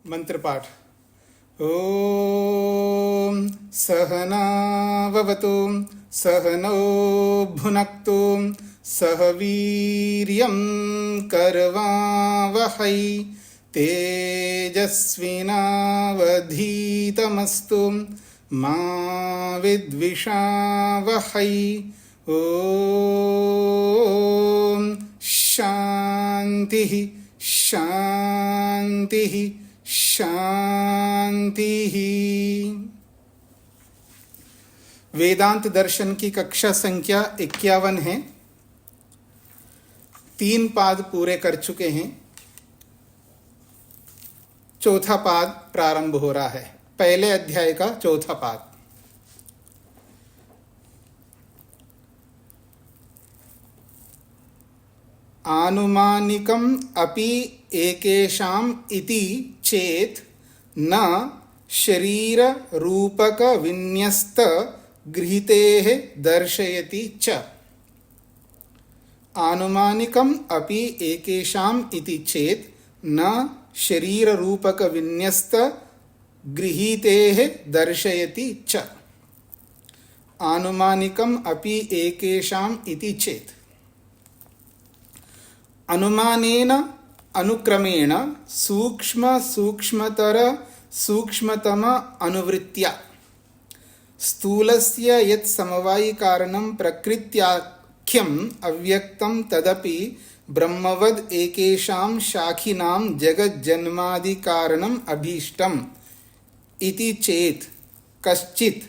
मंत्र पाठ। ओम सहनाववतु सहनौ भुनक्तु सह वीर्यं करवावहै तेजस्विनावधीतमस्तु मा विद्विषावहै। ओम शांति शांति शांति। वेदांत दर्शन की कक्षा संख्या 51 है। 3 पाद पूरे कर चुके हैं। चौथा पाद प्रारंभ हो रहा है। पहले अध्याय का चौथा पाद। आनुमानिकम अपि एकेषाम् इति चेत् न शरीर रूपक विन्यस्त गृहीतेः दर्शयति च। आनुमानिकम अपि एकेषाम् इति चेत् न शरीर रूपक विन्यस्त गृहीतेः दर्शयति च। आनुमानिकम अपि एकेषाम् इति चेत् अनुमानेन अनुक्रमेण सूक्ष्म सूक्ष्मतर सूक्ष्मतम अनुवृत्त्या स्थूलस्य यत् समवायि कारणं प्रकृत्याख्यम् अव्यक्तं तदपि ब्रह्मवद् एकेषां शाखिनां जगज्जन्मादि कारणम् अभीष्टम् इति चेत् कश्चित्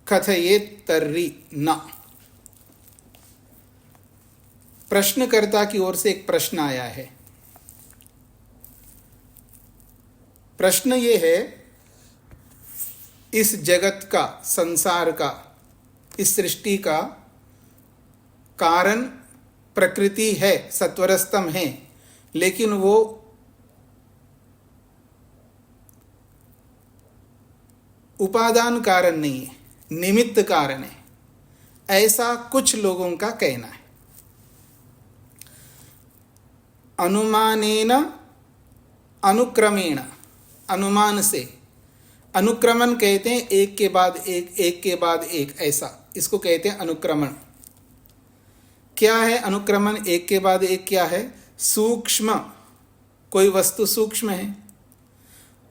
कथयेत् तर्हि न। प्रश्नकर्ता की ओर से एक प्रश्न आया है। प्रश्न ये है, इस जगत का, संसार का, इस सृष्टि का कारण प्रकृति है, सत्वरस्तम है, लेकिन वो उपादान कारण नहीं है, निमित्त कारण है, ऐसा कुछ लोगों का कहना है। अनुमानेन अनुक्रमेण, अनुमान से, अनुक्रमण कहते हैं एक के बाद एक, एक के बाद एक, ऐसा इसको कहते हैं अनुक्रमण। क्या है अनुक्रमण? एक के बाद एक क्या है? सूक्ष्म, कोई वस्तु सूक्ष्म है,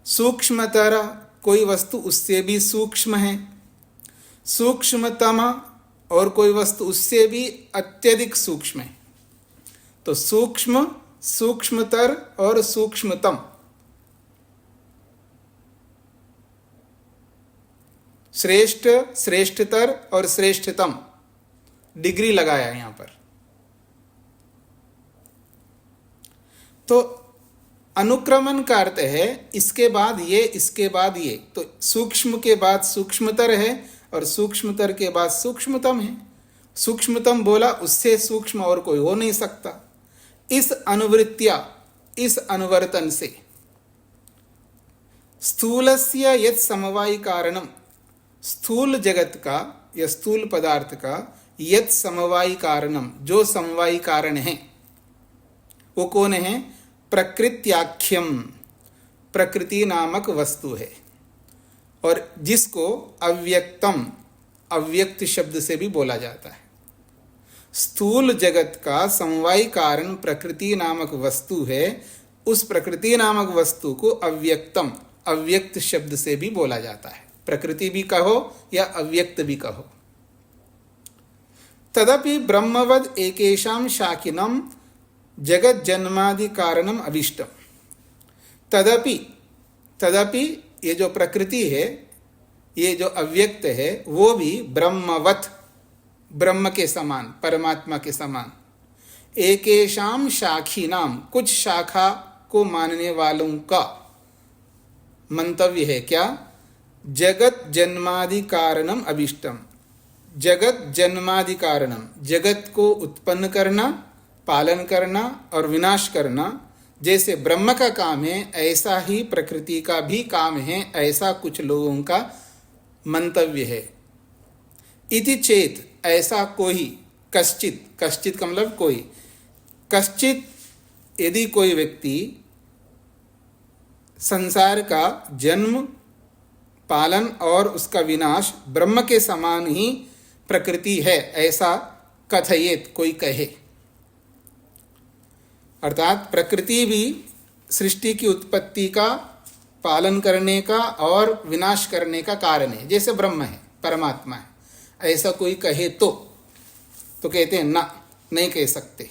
सूक्ष्मतर, कोई वस्तु उससे भी सूक्ष्म है, सूक्ष्मतम, और कोई वस्तु उससे भी अत्यधिक सूक्ष्म है। तो सूक्ष्म, सूक्ष्मतर और सूक्ष्मतम। श्रेष्ठ, श्रेष्ठतर और श्रेष्ठतम, डिग्री लगाया है यहां पर। तो अनुक्रमण का अर्थ है इसके बाद ये, इसके बाद ये। तो सूक्ष्म के बाद सूक्ष्मतर है और सूक्ष्मतर के बाद सूक्ष्मतम है। सूक्ष्मतम बोला, उससे सूक्ष्म और कोई हो नहीं सकता। इस अनुवृत्त्या, इस अनुवर्तन से स्थूलस्य यत् समवायि कारणम, स्थूल जगत का या स्थूल पदार्थ का यत् समवायि कारणम, जो समवायि कारण है, वो कौन है? प्रकृत्याख्यम, प्रकृति नामक वस्तु है, और जिसको अव्यक्तम, अव्यक्त शब्द से भी बोला जाता है। स्थूल जगत का समवायी कारण प्रकृति नामक वस्तु है। उस प्रकृति नामक वस्तु को अव्यक्तम, अव्यक्त शब्द से भी बोला जाता है। प्रकृति भी कहो या अव्यक्त भी कहो। तदपि ब्रह्मवद एकेषां शाखिनम जगत जन्मादि कारणम अभिष्टम। तदपि, तदपि ये जो प्रकृति है, ये जो अव्यक्त है, वो भी ब्रह्मवत, ब्रह्म के समान, परमात्मा के समान, एकेषां शाखिनाम, कुछ शाखा को मानने वालों का मंतव्य है क्या? जगत जन्मादि कारणम अभिष्टम। जगत जन्मादि कारणम, जगत को उत्पन्न करना, पालन करना और विनाश करना जैसे ब्रह्म का काम है, ऐसा ही प्रकृति का भी काम है, ऐसा कुछ लोगों का मंतव्य है। इति चेत, ऐसा कोई, कश्चित, कश्चित का मतलब कोई, कश्चित, यदि कोई व्यक्ति संसार का जन्म, पालन और उसका विनाश ब्रह्म के समान ही प्रकृति है, ऐसा कथयेत, कोई कहे। अर्थात प्रकृति भी सृष्टि की उत्पत्ति का, पालन करने का और विनाश करने का कारण है, जैसे ब्रह्म है, परमात्मा है, ऐसा कोई कहे तो कहते हैं ना, नहीं कह सकते।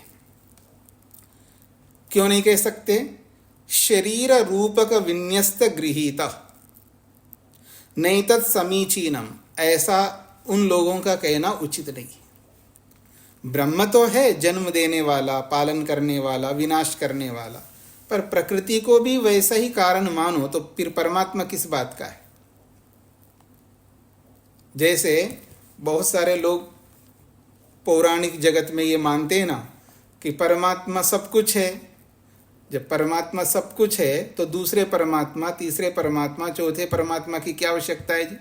क्यों नहीं कह सकते? शरीर रूपक विन्यस्त गृहीत नहीं तत् समीचीनम, ऐसा उन लोगों का कहना उचित नहीं। ब्रह्म तो है जन्म देने वाला, पालन करने वाला, विनाश करने वाला, पर प्रकृति को भी वैसा ही कारण मानो तो फिर परमात्मा किस बात का है? जैसे बहुत सारे लोग पौराणिक जगत में ये मानते हैं ना कि परमात्मा सब कुछ है। जब परमात्मा सब कुछ है तो दूसरे परमात्मा, तीसरे परमात्मा, चौथे परमात्मा की क्या आवश्यकता है जी?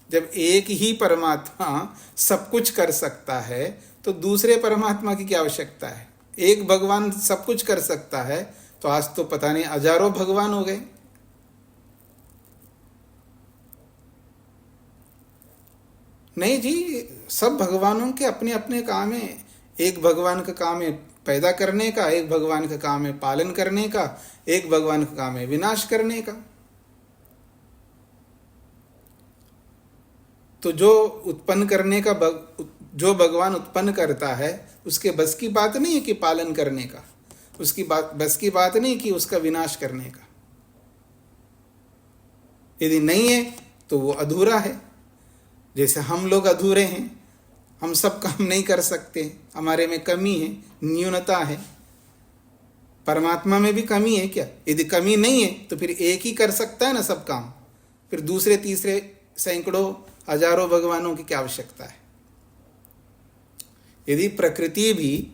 जब एक ही परमात्मा सब कुछ कर सकता है तो दूसरे परमात्मा की क्या आवश्यकता है? एक भगवान सब कुछ कर सकता है तो आज तो पता नहीं हजारों भगवान हो गए। नहीं जी, सब भगवानों के अपने अपने काम है। एक भगवान का काम है पैदा करने का, एक भगवान का काम है पालन करने का, एक भगवान का काम है विनाश करने का। तो जो उत्पन्न करने का जो भगवान उत्पन्न करता है उसके बस की बात नहीं है कि पालन करने का, उसकी बस की बात नहीं कि उसका विनाश करने का। यदि नहीं है तो वो अधूरा है। जैसे हम लोग अधूरे हैं, हम सब काम नहीं कर सकते, हमारे में कमी है, न्यूनता है। परमात्मा में भी कमी है क्या? यदि कमी नहीं है तो फिर एक ही कर सकता है ना सब काम, फिर दूसरे तीसरे सैकड़ों हजारों भगवानों की क्या आवश्यकता है? यदि प्रकृति भी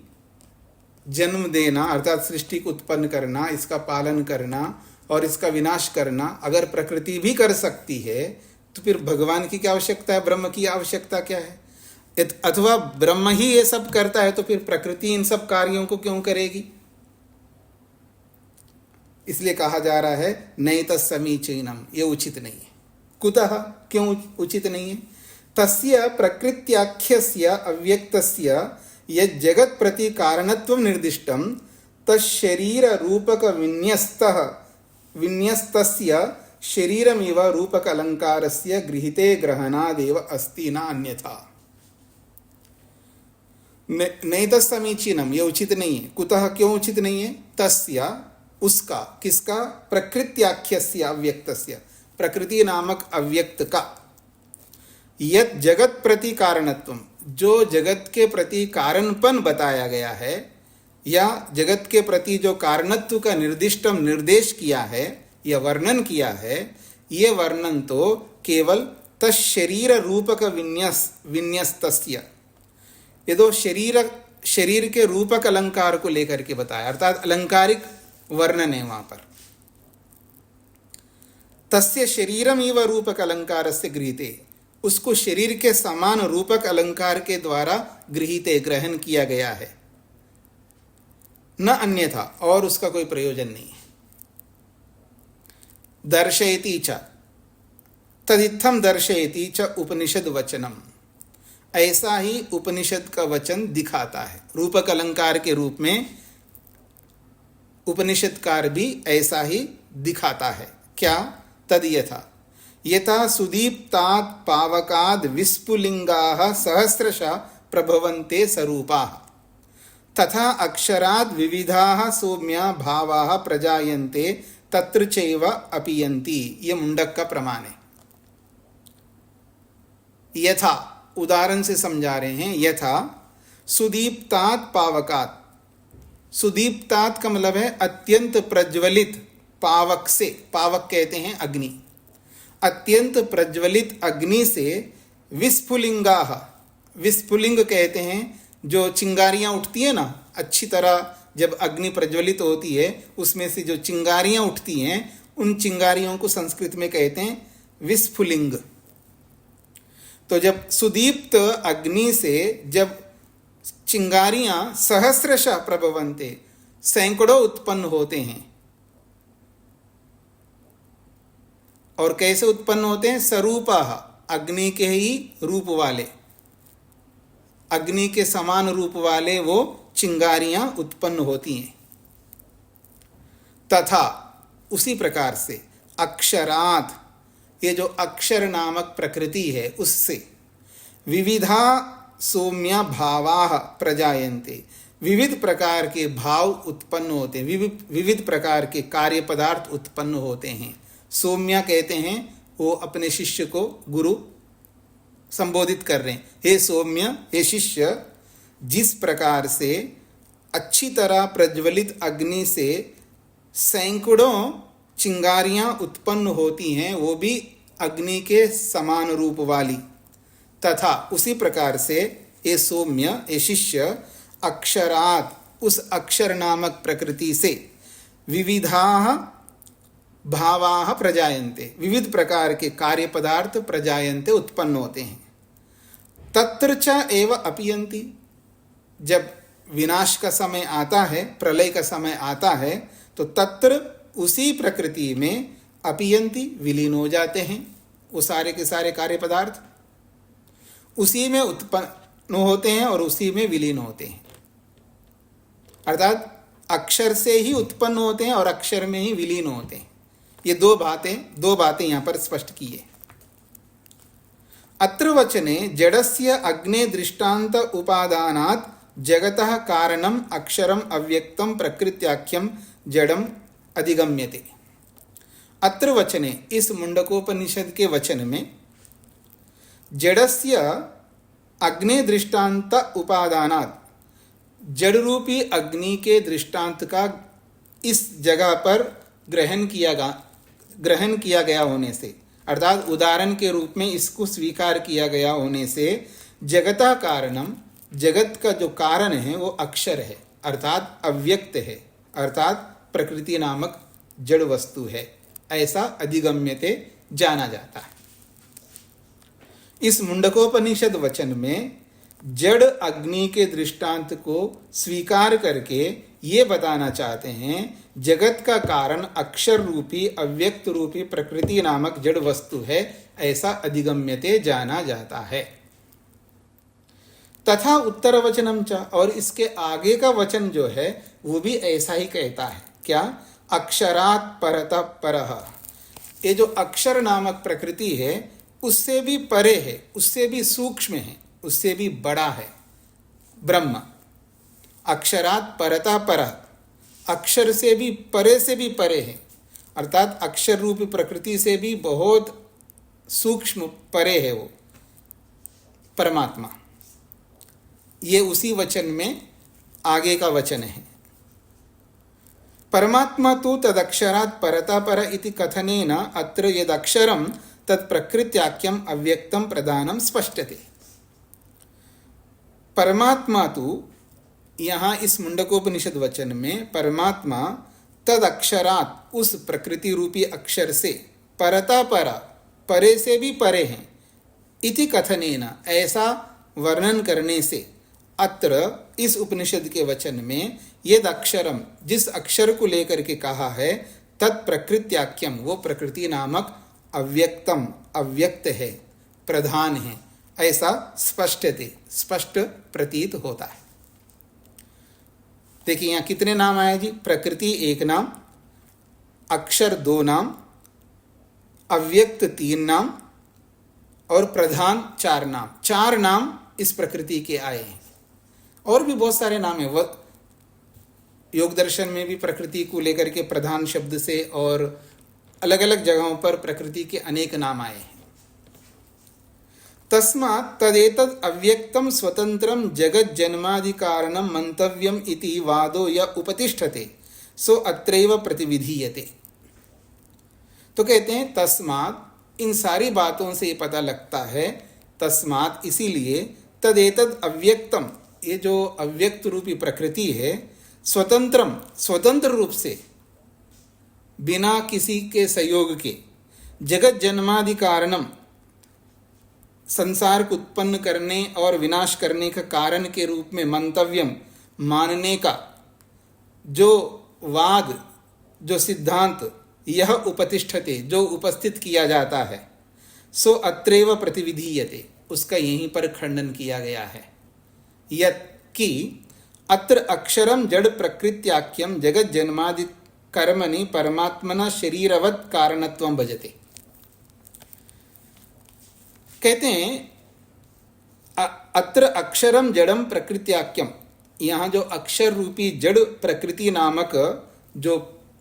जन्म देना अर्थात सृष्टि को उत्पन्न करना, इसका पालन करना और इसका विनाश करना अगर प्रकृति भी कर सकती है तो फिर भगवान की क्या आवश्यकता है? ब्रह्म की आवश्यकता क्या है? अथवा ब्रह्म ही ये सब करता है तो फिर प्रकृति इन सब कार्यों को क्यों करेगी? इसलिए कहा जा रहा है नहीं तत्समीचीनम, ये उचित नहीं है। कुतः, क्यों उचित नहीं है? तस्य प्रकृत्याख्यस्य अव्यक्तस्य यत् जगत् प्रति कारणत्वं निर्दिष्टं तच्छरीर रूपक विन्यस्तस्य शरीरमिव रूपक अलंकारस्य गृहीते ग्रहणादेव अस्ति न अन्यथा। नहीं तत्समीचीनम, ये उचित नहीं है। कुतः, क्यों उचित नहीं है? तस्य, उसका, किसका? प्रकृत्याख्यस्य अव्यक्तस्य, प्रकृति नामक अव्यक्त का, यत् जगत प्रति कारणत्वम, जो जगत के प्रति कारणपन बताया गया है या जगत के प्रति जो कारणत्व का निर्दिष्टम निर्देश किया है या वर्णन किया है, ये वर्णन तो केवल तशरीर रूपक विन्यस्तस्य, ये तो शरीर के रूपक अलंकार को लेकर के बताया, अर्थात अलंकारिक वर्णन है वहां पर। तस्य शरीरमिव रूपक अलंकारस्य गृहीते, उसको शरीर के समान रूपक अलंकार के द्वारा गृहीते, ग्रहण किया गया है, न अन्यथा, और उसका कोई प्रयोजन नहीं है। दर्शयति च तदित्थम दर्शयति च उपनिषद वचनम, ऐसा ही उपनिषद का वचन दिखाता है। रूपक अलंकार के रूप में उपनिषदकार भी ऐसा ही दिखाता है। क्या? तद यथा सुदीप्तात् पावकाद् विस्फुलिंगाः सहस्रशः प्रभवन्ते स्वरूपाः तथा अक्षराद् विविधाः सौम्या भावाः प्रजायन्ते तत्र चैव अपीयन्ति। ये मुंडक का प्रमाण है। यथा, उदाहरण से समझा रहे हैं। यथा सुदीप्तात् पावकात्, सुदीप्तात् का मतलब है अत्यंत प्रज्वलित, पावक से, पावक कहते हैं अग्नि, अत्यंत प्रज्वलित अग्नि से विस्फुलिंगाः, विस्फुलिंग कहते हैं जो चिंगारियां उठती है ना, अच्छी तरह जब अग्नि प्रज्वलित होती है उसमें से जो चिंगारियां उठती हैं, उन चिंगारियों को संस्कृत में कहते हैं विस्फुलिंग। तो जब सुदीप्त अग्नि से जब चिंगारियां सहस्रशः प्रभवन्ते, सैकड़ों उत्पन्न होते हैं, और कैसे उत्पन्न होते हैं? स्वरूपः, अग्नि के ही रूप वाले, अग्नि के समान रूप वाले वो चिंगारियां उत्पन्न होती हैं। तथा उसी प्रकार से अक्षरात्, ये जो अक्षर नामक प्रकृति है उससे विविधा सौम्या भावाः प्रजायन्ते, विविध प्रकार के भाव उत्पन्न होते हैं, विविध प्रकार के कार्य पदार्थ उत्पन्न होते हैं। सौम्या कहते हैं, वो अपने शिष्य को गुरु संबोधित कर रहे हैं, हे सौम्य, हे शिष्य, जिस प्रकार से अच्छी तरह प्रज्वलित अग्नि से सैकड़ों चिंगारियां उत्पन्न होती हैं, वो भी अग्नि के समान रूप वाली, तथा उसी प्रकार से ये सौम्य, ये शिष्य, अक्षरात्, उस अक्षर नामक प्रकृति से विविधाः भावाः प्रजायन्ते, विविध प्रकार के कार्य पदार्थ प्रजायन्ते, उत्पन्न होते हैं। तत्र च एव अपीयन्ति, जब विनाश का समय आता है, प्रलय का समय आता है, तो तत्र, उसी प्रकृति में, अपीयन्ति, विलीन हो जाते हैं वो सारे के सारे कार्य पदार्थ, उसी में उत्पन्न होते हैं और उसी में विलीन होते हैं। अर्थात अक्षर से ही उत्पन्न होते हैं और अक्षर में ही विलीन होते हैं। ये दो बातें यहाँ पर स्पष्ट की है। अत्र वचने जडस्य अग्ने दृष्टान्त उपादानात् जगतः कारणम अक्षरम अव्यक्तम प्रकृत्याख्यम जडम अधिगम्यते। अत्र वचने, इस मुंडकोपनिषद के वचन में, जडस्य अग्ने दृष्टान्त उपादानात्, जड़ रूपी अग्नि के दृष्टांत का इस जगह पर ग्रहण किया गया होने से, अर्थात उदाहरण के रूप में इसको स्वीकार किया गया होने से, जगता कारणम, जगत का जो कारण है वो अक्षर है, अर्थात अव्यक्त है, अर्थात प्रकृति नामक जड़ वस्तु है, ऐसा अधिगम्यते, जाना जाता है। इस मुंडकोपनिषद वचन में जड़ अग्नि के दृष्टांत को स्वीकार करके ये बताना चाहते हैं, जगत का कारण अक्षर रूपी अव्यक्त रूपी प्रकृति नामक जड़ वस्तु है, ऐसा अधिगम्यते, जाना जाता है। तथा उत्तर वचनम च, और इसके आगे का वचन जो है वो भी ऐसा ही कहता है। क्या? अक्षरात् परतः परः, ये जो अक्षर नामक प्रकृति है उससे भी परे है, उससे भी सूक्ष्म है, उससे भी बड़ा है ब्रह्म। अक्षरात् परतः परः, अक्षर से भी परे है, अर्थात अक्षर रूपी प्रकृति से भी बहुत सूक्ष्म परे है वो परमात्मा। ये उसी वचन में आगे का वचन है। परमात्मा तो तदक्षरात् परतः पर इति कथनेन अत्र यदक्षरं तत्प्रकृत्याख्यम अव्यक्तम प्रदानम स्पष्टते। परमात्मा तो यहाँ इस मुंडकोपनिषद वचन में परमात्मा तद अक्षरात्, उस प्रकृति रूपी अक्षर से, परता परा, परे से भी परे हैं, इति कथनेन, ऐसा वर्णन करने से, अत्र इस उपनिषद के वचन में यद अक्षरम, जिस अक्षर को लेकर के कहा है, तत्प्रकृत्याख्यम, वो प्रकृति नामक अव्यक्तम, अव्यक्त है, प्रधान है, ऐसा स्पष्ट प्रतीत होता है। देखिए यहाँ कितने नाम आए जी? प्रकृति एक नाम, अक्षर दो नाम, अव्यक्त तीन नाम और प्रधान चार नाम। चार नाम इस प्रकृति के आए हैं। और भी बहुत सारे नाम हैं। योग दर्शन में भी प्रकृति को लेकर के प्रधान शब्द से और अलग अलग जगहों पर प्रकृति के अनेक नाम आए हैं। तस्मात् तदेतद् अव्यक्तं स्वतंत्रं जगत् जन्मादि कारणं मंतव्यम इति वादो य उपतिष्ठते सो अत्रैव प्रतिविधीयते। तो कहते हैं तस्मात्, इन सारी बातों से ये पता लगता है, तस्मात् इसीलिए, तदेतद् अव्यक्तम, ये जो अव्यक्त रूपी प्रकृति है, स्वतंत्रम, स्वतंत्र रूप से, बिना किसी के सहयोग के, जगत जन्मादि कारणम, संसार को उत्पन्न करने और विनाश करने का कारण के रूप में मंतव्यम, मानने का जो वाद, जो सिद्धांत यह उपतिष्ठते, जो उपस्थित किया जाता है, सो अत्रैव प्रतिविधीयते, उसका यहीं पर खंडन किया गया है। यत् कि अत्र अक्षरम जड़ प्रकृत्याख्यम जगत जन्मादि कर्मणि परमात्मना शरीरवत् कारणत्वं भजते। कहते हैं अत्र अक्षरम जड़म प्रकृत्याख्यम, यहाँ जो अक्षर रूपी जड़ प्रकृति नामक जो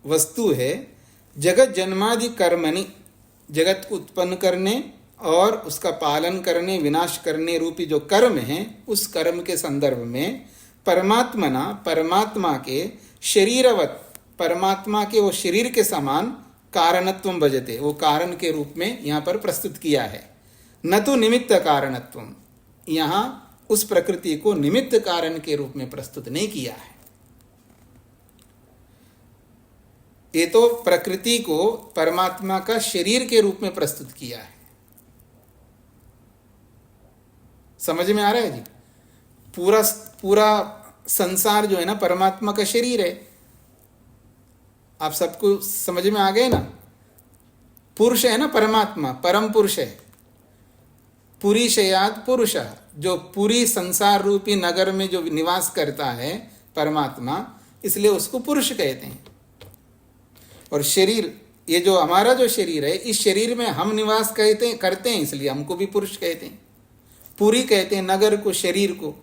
वस्तु है, जगत जन्मादि कर्मणि, जगत को उत्पन्न करने और उसका पालन करने, विनाश करने रूपी जो कर्म है, उस कर्म के संदर्भ में परमात्मना, परमात्मा के शरीरवत, परमात्मा के वो शरीर के समान कारणत्वम भजते, वो कारण के रूप में यहाँ पर प्रस्तुत किया है। न तो निमित्त कारणत्वम, यहाँ उस प्रकृति को निमित्त कारण के रूप में प्रस्तुत नहीं किया है। ये तो प्रकृति को परमात्मा का शरीर के रूप में प्रस्तुत किया है। समझ में आ रहा है जी? पूरा पूरा संसार जो है ना, परमात्मा का शरीर है। आप सबको समझ में आ गए ना? पुरुष है ना परमात्मा, परम पुरुष है। पुरी शयाद पुरुष, जो पूरी संसार रूपी नगर में जो निवास करता है परमात्मा, इसलिए उसको पुरुष कहते हैं। और शरीर, ये जो हमारा जो शरीर है, इस शरीर में हम निवास करते हैं, इसलिए हमको भी पुरुष कहते हैं। पूरी कहते हैं नगर को, शरीर को।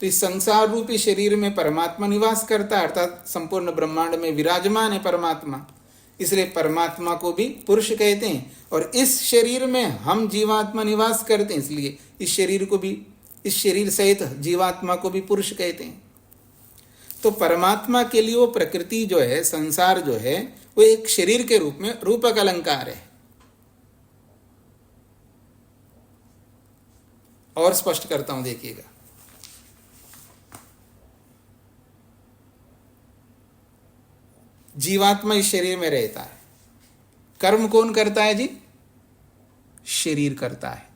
तो इस संसार रूपी शरीर में परमात्मा निवास करता है, अर्थात संपूर्ण ब्रह्मांड में विराजमान है परमात्मा, इसलिए परमात्मा को भी पुरुष कहते हैं। और इस शरीर में हम जीवात्मा निवास करते हैं, इसलिए इस शरीर को भी, इस शरीर सहित जीवात्मा को भी पुरुष कहते हैं। तो परमात्मा के लिए वो प्रकृति जो है, संसार जो है, वो एक शरीर के रूप में रूपक अलंकार है। और स्पष्ट करता हूं, देखिएगा। जीवात्मा इस शरीर में रहता है। कर्म कौन करता है जी? शरीर करता है,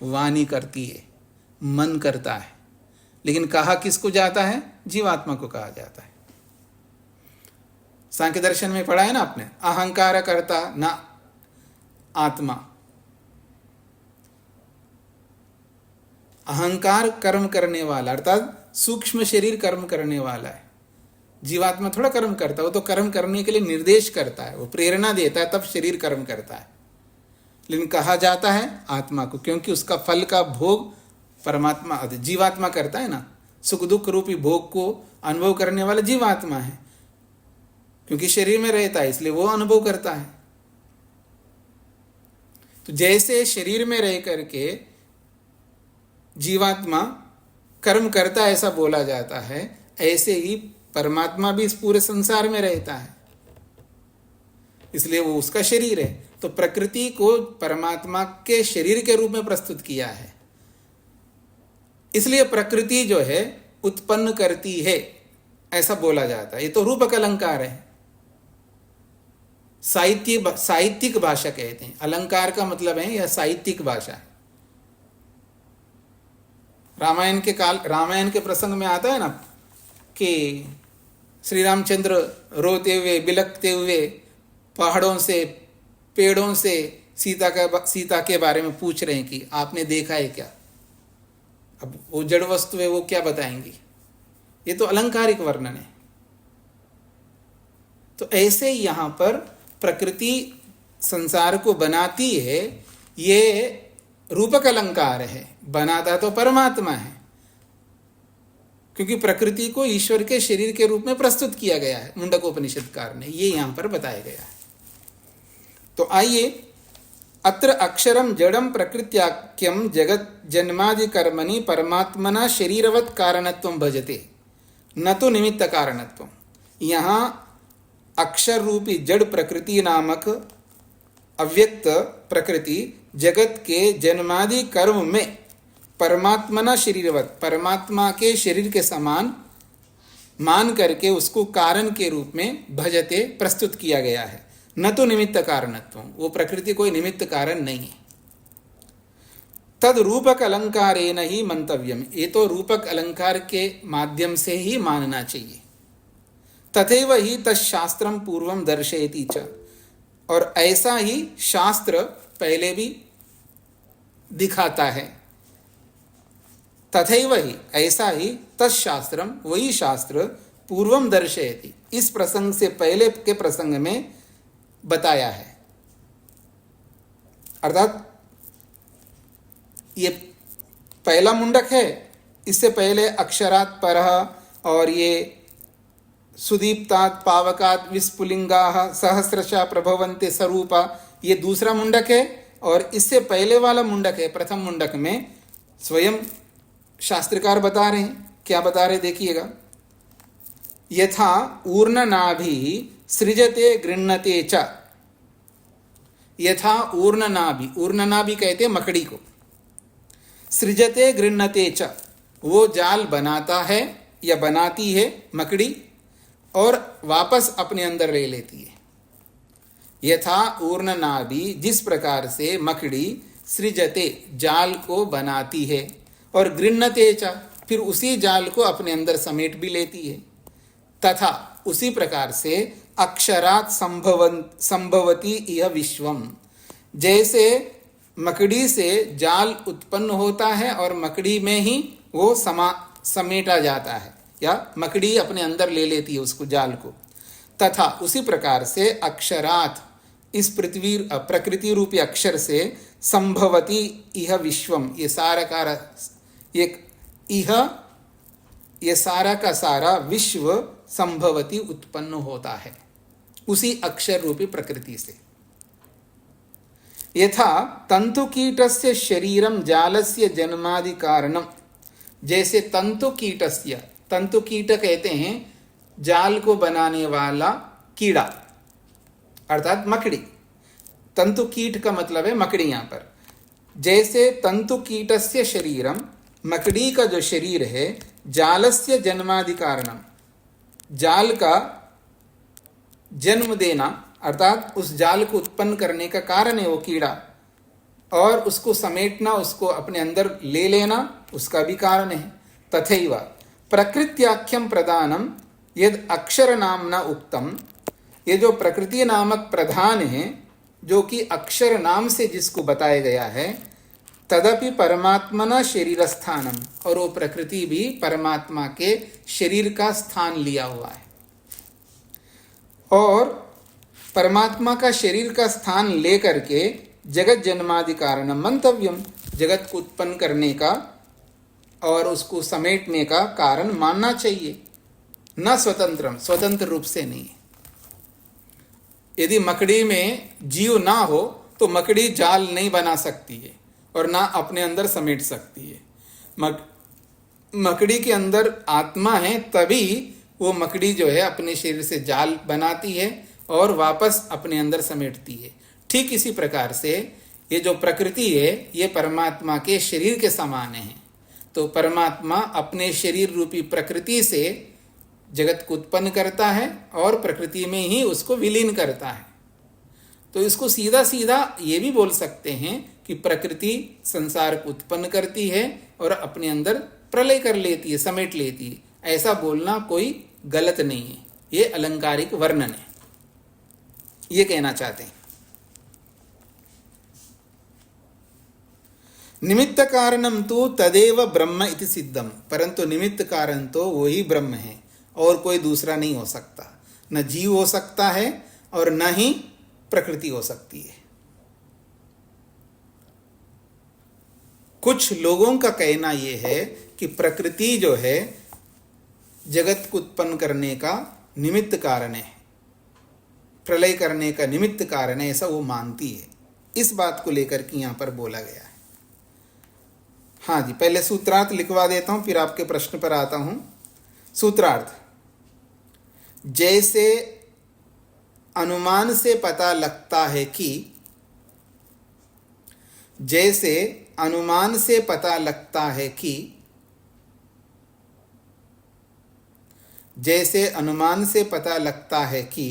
वाणी करती है, मन करता है। लेकिन कहा किसको जाता है? जीवात्मा को कहा जाता है। सांख्य दर्शन में पढ़ा है ना आपने, अहंकार करता ना आत्मा। अहंकार कर्म करने वाला, अर्थात सूक्ष्म शरीर कर्म करने वाला है। जीवात्मा थोड़ा कर्म करता है, वो तो कर्म करने के लिए निर्देश करता है, वो प्रेरणा देता है, तब शरीर कर्म करता है। लेकिन कहा जाता है आत्मा को, क्योंकि उसका फल का भोग परमात्मा, जीवात्मा करता है ना। सुख दुख रूपी भोग को अनुभव करने वाला जीवात्मा है, क्योंकि शरीर में रहता है, इसलिए वो अनुभव करता है। तो जैसे शरीर में रह करके जीवात्मा कर्म करता है, ऐसा बोला जाता है, ऐसे ही परमात्मा भी इस पूरे संसार में रहता है, इसलिए वो उसका शरीर है। तो प्रकृति को परमात्मा के शरीर के रूप में प्रस्तुत किया है। इसलिए प्रकृति जो है उत्पन्न करती है, ऐसा बोला जाता है। ये तो रूपक अलंकार है, साहित्यिक भाषा कहते हैं। अलंकार का मतलब है यह साहित्यिक भाषा है। रामायण के प्रसंग में आता है ना कि श्री रामचंद्र रोते हुए, बिलखते हुए पहाड़ों से, पेड़ों से सीता के बारे में पूछ रहे हैं कि आपने देखा है क्या। अब वो जड़ वस्तु है, वो क्या बताएंगी। ये तो अलंकारिक वर्णन है। तो ऐसे यहाँ पर प्रकृति संसार को बनाती है, ये रूपक अलंकार है। बनाता तो परमात्मा है, क्योंकि प्रकृति को ईश्वर के शरीर के रूप में प्रस्तुत किया गया है मुंडकोपनिषदकार ने, ये यहां पर बताया गया है। तो आइए, अत्र अक्षरम जड़म प्रकृत्याख्यम जगत जन्मादि कर्मणि परमात्मना शरीरवत् कारणत्वं भजते, न तो निमित्त कारणत्वं। यहाँ अक्षर रूपी जड़ प्रकृति नामक अव्यक्त प्रकृति जगत के जन्मादि कर्म में परमात्मना शरीरवत्, परमात्मा के शरीर के समान मान करके उसको कारण के रूप में भजते, प्रस्तुत किया गया है। न तो निमित्त कारणत्व, वो प्रकृति कोई निमित्त कारण नहीं है। तद रूपक अलंकारेण ही मंतव्यम, ये तो रूपक अलंकार के माध्यम से ही मानना चाहिए। तथैव ही तशास्त्रम पूर्वम दर्शयति च, और ऐसा ही शास्त्र पहले भी दिखाता है। तथैव ही, ऐसा ही तत्शास्त्रम, वही शास्त्र पूर्वम दर्शयति, इस प्रसंग से पहले के प्रसंग में बताया है। अर्थात ये पहला मुंडक है, इससे पहले अक्षरात् परः और ये सुदीप्तात् पावकात् विस्फुलिंगाः सहस्रशः प्रभवन्ते स्वरूपा, ये दूसरा मुंडक है। और इससे पहले वाला मुंडक है, प्रथम मुंडक में स्वयं शास्त्रकार बता रहे हैं। क्या बता रहे देखिएगा। यथा ऊर्णनाभिः सृजते गृह्णते च, यथा ऊर्णनाभि, ऊर्णनाभि कहते मकड़ी को, सृजते गृह्णते च, वो जाल बनाता है या बनाती है मकड़ी और वापस अपने अंदर ले लेती है। यथा ऊर्णनाभि, जिस प्रकार से मकड़ी सृजते, जाल को बनाती है, और गृह्णते च, फिर उसी जाल को अपने अंदर समेट भी लेती है, तथा उसी प्रकार से अक्षरात् संभवती यह विश्वम, जैसे मकड़ी से जाल उत्पन्न होता है और मकड़ी में ही वो समेटा जाता है, या मकड़ी अपने अंदर ले लेती है उसको, जाल को, तथा उसी प्रकार से अक्षरात्, इस पृथ्वी प्रकृति रूपी अक्षर से संभवती यह विश्वम, ये सारा का ये सारा का सारा विश्व संभवती उत्पन्न होता है उसी अक्षर रूपी प्रकृति से। यथा तंतुकीटस्य शरीरम जालस्य जन्मादि कारणम, जैसे तंतुकीटस्य, तंतुकीट कहते हैं जाल को बनाने वाला कीड़ा, अर्थात मकड़ी। तंतुकीट का मतलब है मकड़ी यहाँ पर। जैसे तंतुकीटस्य शरीरम, मकड़ी का जो शरीर है, जालस्य जन्मादि कारणम, जाल का जन्म देना, अर्थात उस जाल को उत्पन्न करने का कारण है वो कीड़ा, और उसको समेटना, उसको अपने अंदर ले लेना, उसका भी कारण है। तथैव प्रकृत्याख्यम प्रधानम यद अक्षर नामना उक्तम, ये जो प्रकृति नामक प्रधान है, जो कि अक्षर नाम से जिसको बताया गया है, तदपि परमात्मना शरीर स्थानम, और वो प्रकृति भी परमात्मा के शरीर का स्थान लिया हुआ है। और परमात्मा का शरीर का स्थान लेकर के जगत जन्मादि कारणम मंतव्यम, जगत को उत्पन्न करने का और उसको समेटने का कारण मानना चाहिए, न स्वतंत्रम, स्वतंत्र रूप से नहीं। यदि मकड़ी में जीव ना हो तो मकड़ी जाल नहीं बना सकती है और ना अपने अंदर समेट सकती है। मकड़ी के अंदर आत्मा है, तभी वो मकड़ी जो है अपने शरीर से जाल बनाती है और वापस अपने अंदर समेटती है। ठीक इसी प्रकार से ये जो प्रकृति है, ये परमात्मा के शरीर के समान है। तो परमात्मा अपने शरीर रूपी प्रकृति से जगत को उत्पन्न करता है और प्रकृति में ही उसको विलीन करता है। तो इसको सीधा सीधा ये भी बोल सकते हैं कि प्रकृति संसार को उत्पन्न करती है और अपने अंदर प्रलय कर लेती है, समेट लेती है। ऐसा बोलना कोई गलत नहीं है, ये अलंकारिक वर्णन है, ये कहना चाहते हैं। निमित्त कारणम तो तदेव ब्रह्म इति सिद्धम, परंतु निमित्त कारण तो वही ब्रह्म है और कोई दूसरा नहीं हो सकता। न जीव हो सकता है और न ही प्रकृति हो सकती है। कुछ लोगों का कहना यह है कि प्रकृति जो है जगत को उत्पन्न करने का निमित्त कारण है, प्रलय करने का निमित्त कारण है, ऐसा वो मानती है। इस बात को लेकर के यहां पर बोला गया है। हाँ जी, पहले सूत्रार्थ लिखवा देता हूं, फिर आपके प्रश्न पर आता हूं। सूत्रार्थ, जैसे अनुमान से पता लगता है कि, जैसे अनुमान से पता लगता है कि, जैसे अनुमान से पता लगता है कि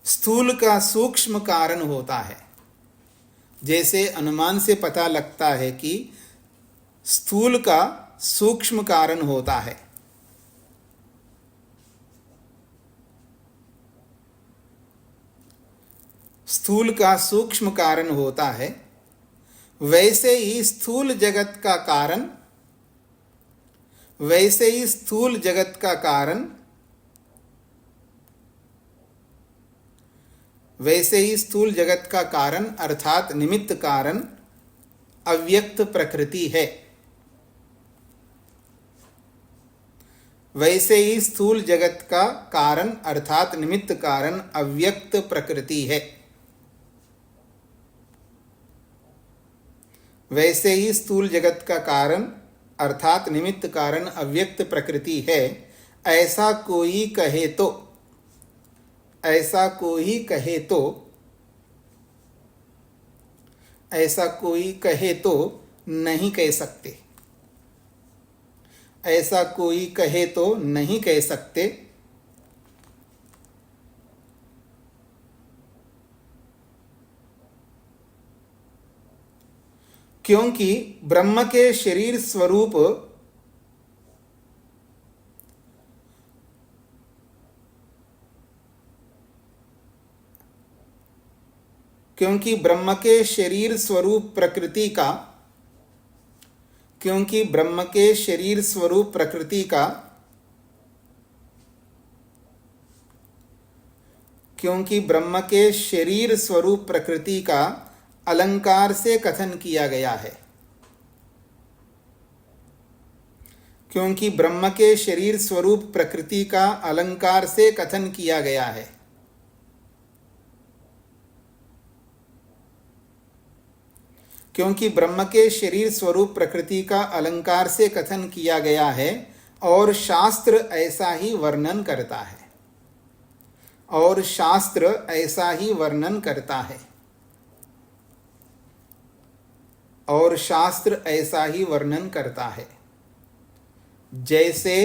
स्थूल का सूक्ष्म कारण होता है, जैसे अनुमान से पता लगता है कि स्थूल का सूक्ष्म कारण होता है, स्थूल का सूक्ष्म कारण होता है, वैसे ही स्थूल जगत का कारण, वैसे ही स्थूल जगत का कारण, वैसे ही स्थूल जगत का कारण अर्थात निमित्त कारण अव्यक्त प्रकृति है। वैसे ही स्थूल जगत का कारण अर्थात निमित्त कारण अव्यक्त प्रकृति है। वैसे ही स्थूल जगत का कारण अर्थात निमित्त कारण अव्यक्त प्रकृति है। ऐसा कोई कहे तो, ऐसा कोई कहे तो, ऐसा कोई कहे तो नहीं कह सकते, ऐसा कोई कहे तो नहीं कह सकते, क्योंकि ब्रह्म के शरीर स्वरूप, क्योंकि ब्रह्म के शरीर स्वरूप प्रकृति का, क्योंकि ब्रह्म के शरीर स्वरूप प्रकृति का, क्योंकि ब्रह्म के शरीर स्वरूप प्रकृति का अलंकार से कथन किया गया है, क्योंकि ब्रह्म के शरीर स्वरूप प्रकृति का अलंकार से कथन किया गया है। क्योंकि ब्रह्म के शरीर स्वरूप प्रकृति का अलंकार से कथन किया गया है और शास्त्र ऐसा ही वर्णन करता है, और शास्त्र ऐसा ही वर्णन करता है, और शास्त्र ऐसा ही वर्णन करता है। जैसे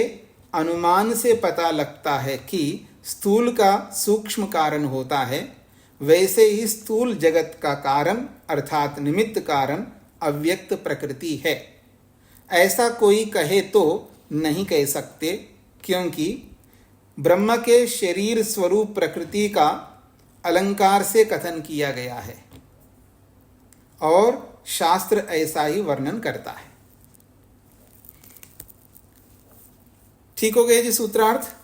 अनुमान से पता लगता है कि स्थूल का सूक्ष्म कारण होता है, वैसे ही स्थूल जगत का कारण अर्थात निमित्त कारण अव्यक्त प्रकृति है। ऐसा कोई कहे तो नहीं कह सकते, क्योंकि ब्रह्म के शरीर स्वरूप प्रकृति का अलंकार से कथन किया गया है और शास्त्र ऐसा ही वर्णन करता है। ठीक हो गए जी सूत्रार्थ?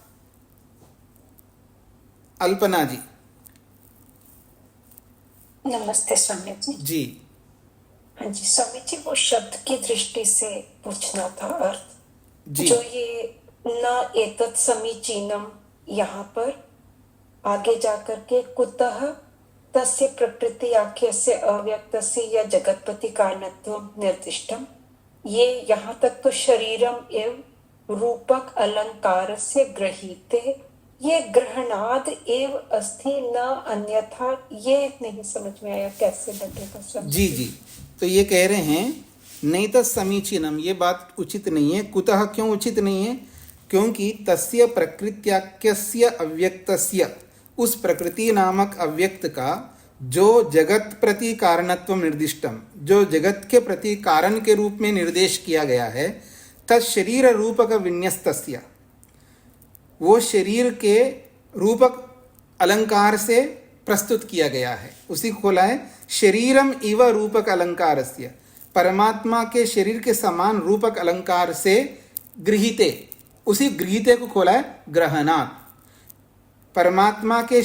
अल्पना जी। नमस्ते स्वामी जी। जी हाँ जी स्वामी जी, वो शब्द की दृष्टि से पूछना था अर्थ जी। जो ये न एतत् समीचीनम, यहाँ पर आगे जाकर के कुतः तस्य प्रकृति आख्यस्य अव्यक्तस्य या जगत्पति कारणत्वं निर्दिष्टम, ये यहाँ तक तो शरीरम एव रूपक अलंकारस्य गृहीते, ये ग्रहणाद एव अस्ति न अन्यथा, ये नहीं समझ में आया कैसे लगेगा सब। जी जी, तो ये कह रहे हैं नहीं तो समीचीनम, ये बात उचित नहीं है। कुतः क्यों उचित नहीं है? क्योंकि तस्य प्रकृत्याख्यस्य अव्यक्तस्य, उस प्रकृति नामक अव्यक्त का जो जगत प्रति कारणत्व निर्दिष्टम, जो जगत के प्रति कारण के रूप में निर्देश किया गया है, तत्शरीर रूपक विन्यस्तस्य, वो शरीर के रूपक अलंकार से प्रस्तुत किया गया है। उसी को खोला है शरीरम इव रूपक अलंकारस्य, परमात्मा के शरीर के समान रूपक अलंकार से गृहीते, उसी गृहीते को खोला है ग्रहणात्, परमात्मा के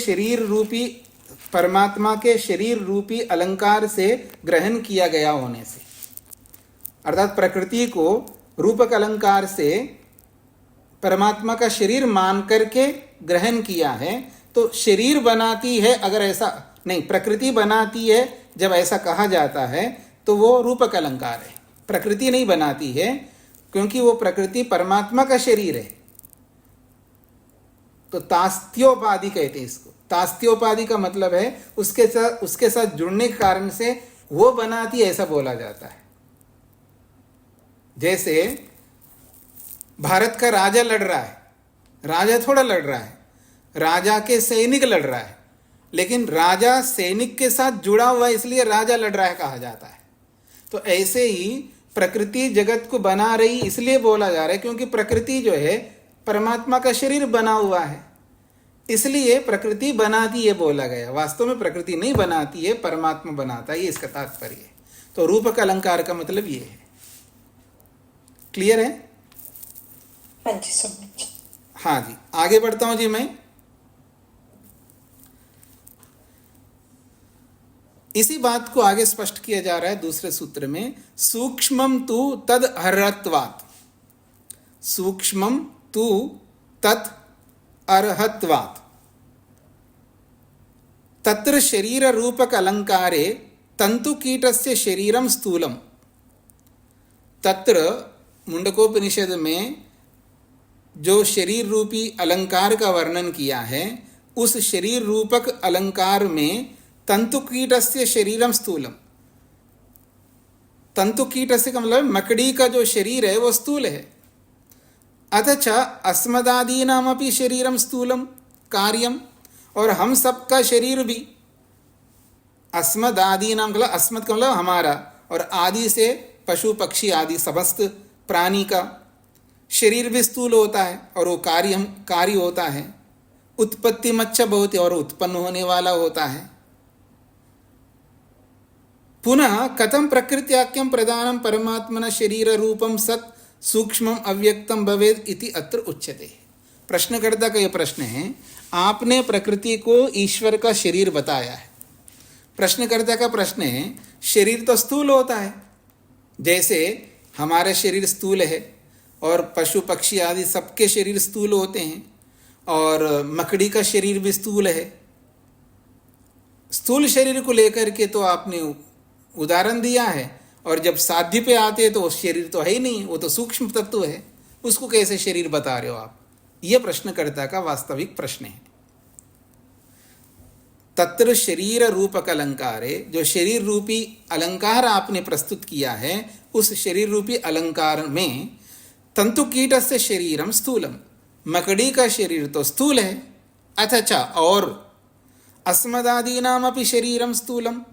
शरीर रूपी अलंकार से ग्रहण किया गया होने से, अर्थात प्रकृति को रूपक अलंकार से परमात्मा का शरीर मान करके ग्रहण किया है। तो शरीर बनाती है, अगर ऐसा नहीं, प्रकृति बनाती है जब ऐसा कहा जाता है तो वो रूपक अलंकार है। प्रकृति नहीं बनाती है, क्योंकि वो प्रकृति परमात्मा का शरीर है। तो तास्त्योपाधि कहते हैं इसको। तास्त्योपाधि का मतलब है उसके साथ जुड़ने के कारण से वो बनाती है, ऐसा बोला जाता है। जैसे भारत का राजा लड़ रहा है, राजा थोड़ा लड़ रहा है, राजा के सैनिक लड़ रहा है, लेकिन राजा सैनिक के साथ जुड़ा हुआ है इसलिए राजा लड़ रहा है कहा जाता है। तो ऐसे ही प्रकृति जगत को बना रही इसलिए बोला जा रहा है क्योंकि प्रकृति जो है परमात्मा का शरीर बना हुआ है। इसलिए प्रकृति बनाती है बोला गया। वास्तव में प्रकृति नहीं बनाती है, परमात्मा बनाता है, ये इसका तात्पर्य है। तो रूपक अलंकार का मतलब ये है। क्लियर है? हाँ जी, समझ। हाँ जी, आगे बढ़ता हूं जी मैं। इसी बात को आगे स्पष्ट किया जा रहा है दूसरे सूत्र में। सूक्ष्मम तु तद अर्हत्वात्, सूक्ष्मम तु तत् अर्हत्वात् तत्र शरीर रूपक अलंकारे तंतु कीटस्य शरीरम स्थूलम। तत्र मुंडकोपनिषद में जो शरीर रूपी अलंकार का वर्णन किया है, उस शरीर रूपक अलंकार में तंतु कीटस्य शरीरम स्थूलम। तंतु कीटस्य का मतलब मकड़ी का जो शरीर है वो स्थूल है। अथच अस्मदादीनामपि शरीरम स्थूलम कार्यम, और हम सबका शरीर भी, अस्मदादीनाम मतलब अस्मद का मतलब हमारा, और आदि से पशु पक्षी आदि समस्त प्राणी का शरीर भी स्थूल होता है और वो कार्य होता है। उत्पत्ति मच्छ भवति, और उत्पन्न होने वाला होता है। पुनः कथम प्रकृत्याख्यम प्रदानम परमात्मना शरीर रूपम सत् सूक्ष्मम अव्यक्तम भवेद इति अत्र उच्यते। प्रश्नकर्ता का यह प्रश्न है, आपने प्रकृति को ईश्वर का शरीर बताया है। प्रश्नकर्ता का प्रश्न है, शरीर तो स्थूल होता है, जैसे हमारा शरीर स्थूल है और पशु पक्षी आदि सबके शरीर स्थूल होते हैं, और मकड़ी का शरीर भी स्थूल है। स्थूल शरीर को लेकर के तो आपने उदाहरण दिया है, और जब साध्य पे आते हैं तो वो शरीर तो है ही नहीं, वो तो सूक्ष्म तत्व है, उसको कैसे शरीर बता रहे हो आप? यह प्रश्नकर्ता का वास्तविक प्रश्न है। तत्र शरीर रूपक अलंकारे, जो शरीर रूपी अलंकार आपने प्रस्तुत किया है, उस शरीर रूपी अलंकार में तंतु कीटस्य शरीरम स्थूलम, मकड़ी का शरीर तो स्थूल है। अथचा, और अस्मदादीनामपि शरीरम स्थूलम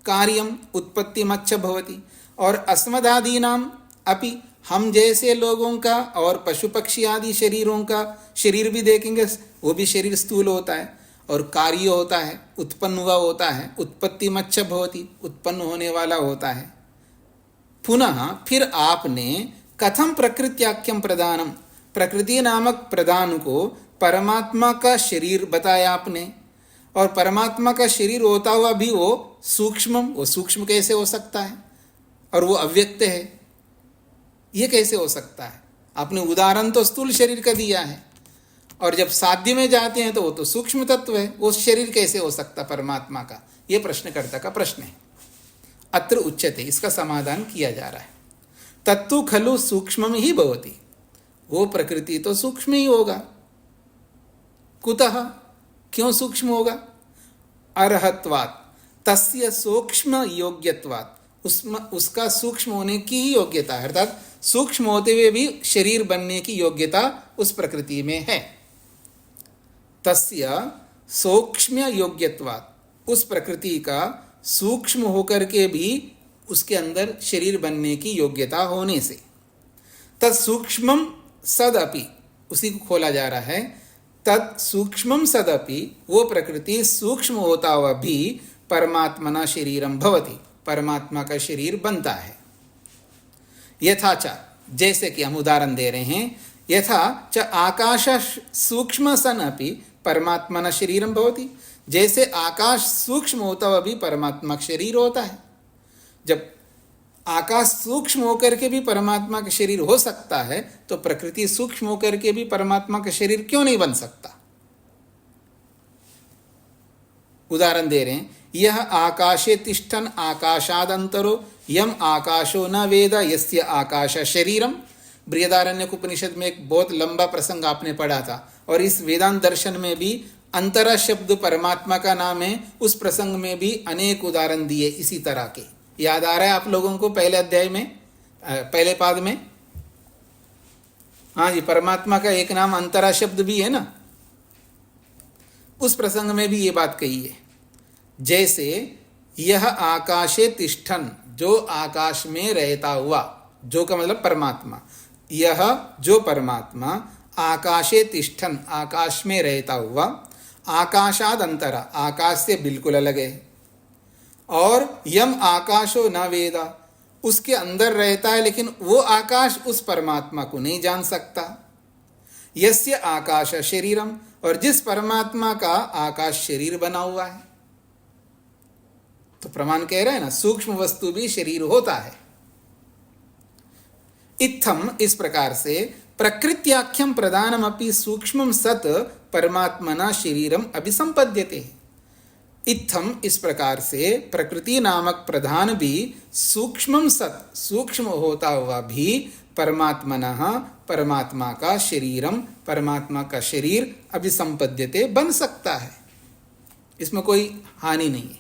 कार्यम उत्पत्ति मच्छ भवति, और अस्मदादीनाम अपि, हम जैसे लोगों का और पशु पक्षी आदि शरीरों का शरीर भी देखेंगे, वो भी शरीर स्थूल होता है और कार्य होता है, उत्पन्न हुआ होता है। उत्पत्ति मच्छ भवति, उत्पन्न होने वाला होता है। पुनः फिर आपने कथम प्रकृत्याख्यम प्रदानम, प्रकृति नामक प्रदान को परमात्मा का शरीर बताया आपने, और परमात्मा का शरीर होता हुआ भी वो सूक्ष्म कैसे हो सकता है, और वो अव्यक्त है, ये कैसे हो सकता है? आपने उदाहरण तो स्थूल शरीर का दिया है, और जब साध्य में जाते हैं तो वो तो सूक्ष्म तत्व है, वो शरीर कैसे हो सकता परमात्मा का? ये प्रश्नकर्ता का प्रश्न है। अत्र उच्यते, इसका समाधान किया जा रहा है। तत्तु खलु सूक्ष्म ही भवति, वो प्रकृति तो सूक्ष्म ही होगा। कुतः, क्यों सूक्ष्म होगा? अर्हत्वात्, तस्य सूक्ष्म योग्यत्वात्, उसका सूक्ष्म होने की ही योग्यता है, अर्थात सूक्ष्म होते हुए भी शरीर बनने की योग्यता उस प्रकृति में है। तस्य सूक्ष्म योग्यत्वात्, उस प्रकृति का सूक्ष्म होकर के भी उसके अंदर शरीर बनने की योग्यता होने से। तत्सूक्ष्मम सदपि, उसी को खोला जा रहा है, तत्सूक्ष्मम सदपि, वो प्रकृति सूक्ष्म होता हुआ भी परमात्मना शरीरम भवति, परमात्मा का शरीर बनता है। यथा च, जैसे कि हम उदाहरण दे रहे हैं, यथा च आकाश सूक्ष्म सन अपि परमात्मना शरीरम भवति, जैसे आकाश सूक्ष्म होता हुआ भी परमात्मा का शरीर होता है। जब आकाश सूक्ष्म होकर के भी परमात्मा का शरीर हो सकता है, तो प्रकृति सूक्ष्म होकर के भी परमात्मा का शरीर क्यों नहीं बन सकता? उदाहरण दे रहे हैं, यह आकाशे तिष्ठन आकाशादंतरो यम आकाशो न वेद यस्य आकाश शरीरम। बृहदारण्यक उपनिषद में एक बहुत लंबा प्रसंग आपने पढ़ा था, और इस वेदांत दर्शन में भी अंतरा शब्द परमात्मा का नाम है। उस प्रसंग में भी अनेक उदाहरण दिए इसी तरह के। याद आ रहा है आप लोगों को पहले अध्याय में, पहले पाद में? हाँ जी, परमात्मा का एक नाम अंतरा शब्द भी है ना। उस प्रसंग में भी ये बात कही है। जैसे यह आकाशे तिष्ठन, जो आकाश में रहता हुआ, जो का मतलब परमात्मा, यह जो परमात्मा आकाशे तिष्ठन, आकाश में रहता हुआ, आकाशाद अंतरा, आकाश से बिल्कुल अलग है, और यम आकाशो न वेदा, उसके अंदर रहता है लेकिन वो आकाश उस परमात्मा को नहीं जान सकता। यस्य आकाश शरीरम, और जिस परमात्मा का आकाश शरीर बना हुआ है। तो प्रमाण कह रहे हैं ना, सूक्ष्म वस्तु भी शरीर होता है। इत्थम, इस प्रकार से, प्रकृत्याख्यम प्रधानमपि सूक्ष्मं सत् परमात्मना शरीरम अभिसंपद्यते। इत्थम, इस प्रकार से, प्रकृति नामक प्रधान भी सूक्ष्मं सत्, सूक्ष्म होता हुआ भी, परमात्मनः, परमात्मा का शरीरम, परमात्मा का शरीर अभिसंपद्यते, बन सकता है। इसमें कोई हानि नहीं है।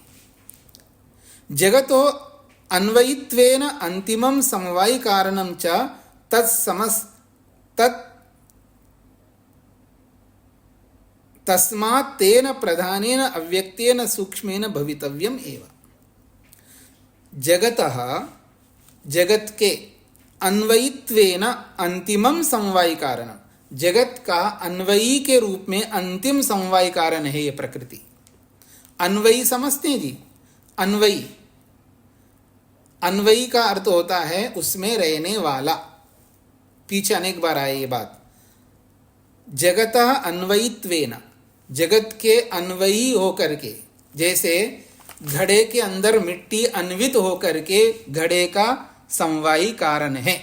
जगतो अन्वयित्वेन अंतिमं समवायि कारणं च तस्मात् तेन प्रधानेन अव्यक्तेन सूक्ष्मेन भवितव्यम एव। जगतः, जगत के, अन्वयित्वेन अंतिमं समवायि कारणम, जगत का अन्वयी के रूप में अंतिम समवायि कारण है ये प्रकृति। अन्वयी समझते हैं जी? अन्वयी, अन्वयी का अर्थ होता है उसमें रहने वाला। पीछे अनेक बार आए ये बात। जगतः अन्वयित्वेन, जगत के अन्वयी होकर के, जैसे घड़े के अंदर मिट्टी अन्वित होकर के घड़े का समवायी कारण है,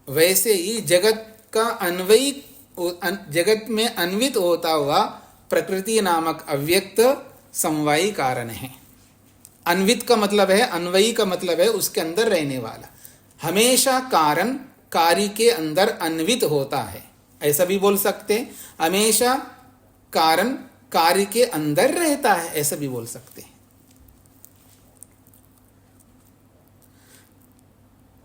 वैसे ही जगत का अन्वयी, जगत में अन्वित होता हुआ प्रकृति नामक अव्यक्त समवायी कारण है। अन्वित का मतलब है, अन्वयी का मतलब है उसके अंदर रहने वाला। हमेशा कारण कार्य के अंदर अन्वित होता है, ऐसा भी बोल सकते हैं। हमेशा कारण कार्य के अंदर रहता है, ऐसा भी बोल सकते हैं।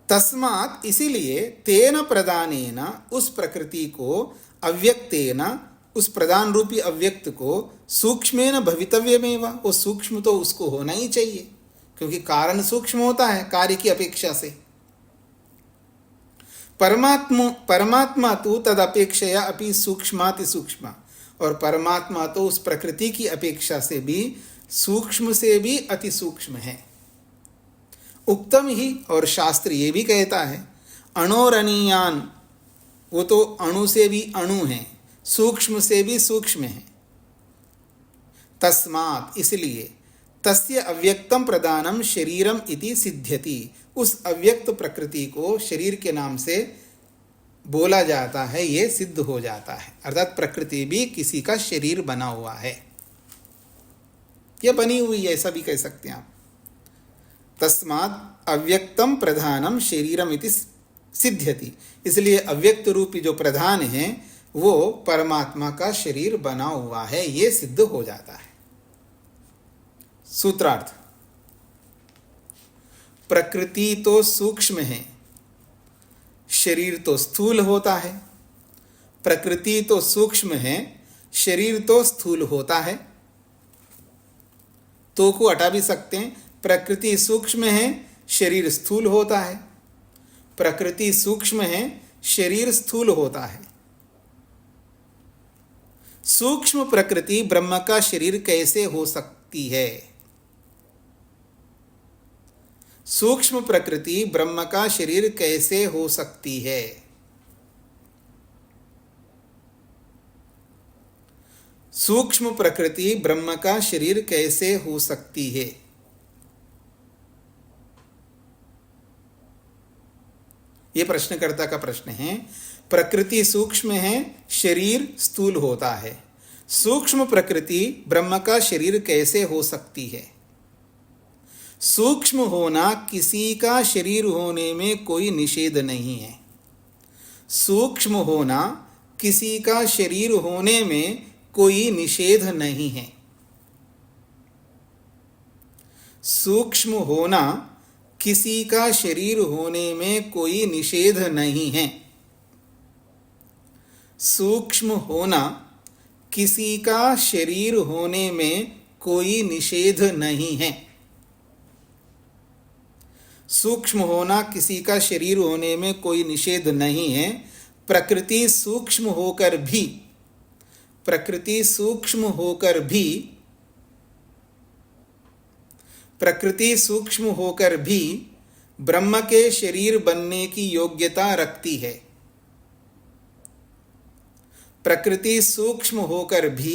तस्मात्, इसीलिए, तेन प्रदानेन, उस प्रकृति को, अव्यक्तेन, उस प्रदान रूपी अव्यक्त को, सूक्ष्मेन भवितव्यमेव, वो सूक्ष्म तो उसको होना ही चाहिए, क्योंकि कारण सूक्ष्म होता है कार्य की अपेक्षा से। परमात्मा तो तद अपेक्षया अपि सूक्ष्माति सूक्ष्म, और परमात्मा तो उस प्रकृति की अपेक्षा से भी सूक्ष्म से भी अति सूक्ष्म है। उक्तम ही, और शास्त्र ये भी कहता है, अणोरणीयान, वो तो अणु से भी अणु है, सूक्ष्म से भी सूक्ष्म है। तस्मात्, इसलिए, तस्य अव्यक्तम प्रदानम शरीरम इति सिद्ध्यति, उस अव्यक्त प्रकृति को शरीर के नाम से बोला जाता है, ये सिद्ध हो जाता है। अर्थात प्रकृति भी किसी का शरीर बना हुआ है, यह बनी हुई है, ऐसा भी कह सकते हैं आप। तस्मात् अव्यक्तम प्रधानम शरीरम इति सिद्ध्यति, इसलिए अव्यक्त रूपी जो प्रधान है वो परमात्मा का शरीर बना हुआ है, ये सिद्ध हो जाता है। सूत्रार्थ, प्रकृति तो सूक्ष्म है, शरीर तो स्थूल होता है। प्रकृति तो सूक्ष्म है, शरीर तो स्थूल होता है। तो को हटा भी सकते हैं, प्रकृति सूक्ष्म है, शरीर स्थूल होता है। प्रकृति सूक्ष्म है, शरीर स्थूल होता है। सूक्ष्म प्रकृति ब्रह्म का शरीर कैसे हो सकती है? सूक्ष्म प्रकृति ब्रह्म का शरीर कैसे हो सकती है? सूक्ष्म प्रकृति ब्रह्म का शरीर कैसे हो सकती है? यह प्रश्नकर्ता का प्रश्न है। प्रकृति सूक्ष्म है, शरीर स्थूल होता है। सूक्ष्म प्रकृति ब्रह्म का शरीर कैसे हो सकती है? सूक्ष्म होना किसी का शरीर होने में कोई निषेध नहीं है। सूक्ष्म होना किसी का शरीर होने में कोई निषेध नहीं है। सूक्ष्म होना किसी का शरीर होने में कोई निषेध नहीं है। सूक्ष्म होना किसी का शरीर होने में कोई निषेध नहीं है। सूक्ष्म होना किसी का शरीर होने में कोई निषेध नहीं है। प्रकृति सूक्ष्म होकर भी प्रकृति सूक्ष्म होकर भी प्रकृति सूक्ष्म होकर भी ब्रह्म के शरीर बनने की योग्यता रखती है। प्रकृति सूक्ष्म होकर भी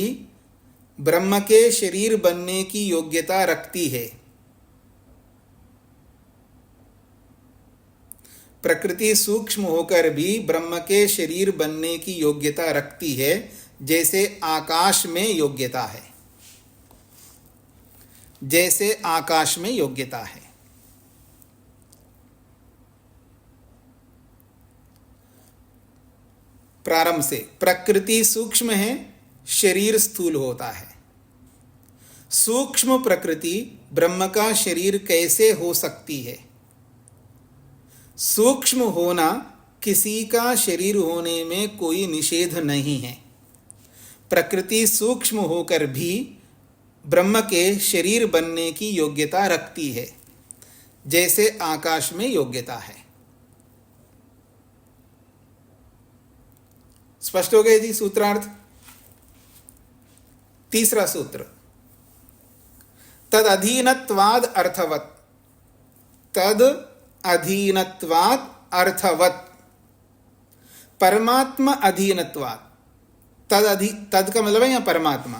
ब्रह्म के शरीर बनने की योग्यता रखती है। प्रकृति सूक्ष्म होकर भी ब्रह्म के शरीर बनने की योग्यता रखती है, जैसे आकाश में योग्यता है। जैसे आकाश में योग्यता है। प्रारंभ से प्रकृति सूक्ष्म है, शरीर स्थूल होता है। सूक्ष्म प्रकृति ब्रह्म का शरीर कैसे हो सकती है? सूक्ष्म होना किसी का शरीर होने में कोई निषेध नहीं है। प्रकृति सूक्ष्म होकर भी ब्रह्म के शरीर बनने की योग्यता रखती है, जैसे आकाश में योग्यता है। स्पष्ट हो गए जी सूत्रार्थ? तीसरा सूत्र, तद अधीनत्वाद अर्थवत। तद अधीनत्वाद अर्थवत। परमात्मा अधीनत्वाद। तद का मतलब है यहाँ परमात्मा।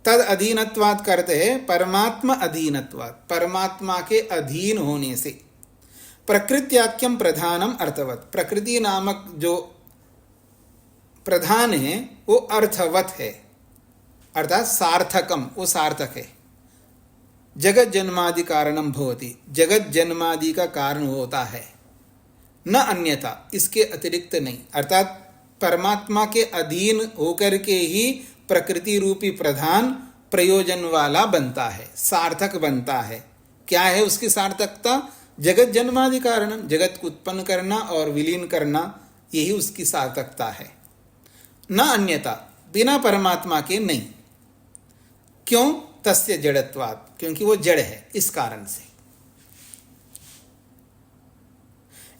तद अधीनत्वाद करते हैं परमात्मा अधीनत्वाद, परमात्मा के अधीन होने से। प्रकृत्याख्यम प्रधानम अर्थवत। प्रकृति नामक जो प्रधान है वो अर्थवत है, अर्थात सार्थकम, वो सार्थक है। जगत जन्मादि कारणम भवति। जगत जन्मादि का कारण होता है, न अन्यथा, इसके अतिरिक्त नहीं। अर्थात परमात्मा के अधीन होकर के ही प्रकृति रूपी प्रधान प्रयोजन वाला बनता है, सार्थक बनता है। क्या है उसकी सार्थकता? जगत जन्मादि कारणम, जगत को उत्पन्न करना और विलीन करना, यही उसकी सार्थकता है, न अन्यथा, बिना परमात्मा के नहीं। क्यों? तस्य जड़त्वात्, क्योंकि वो जड़ है, इस कारण से।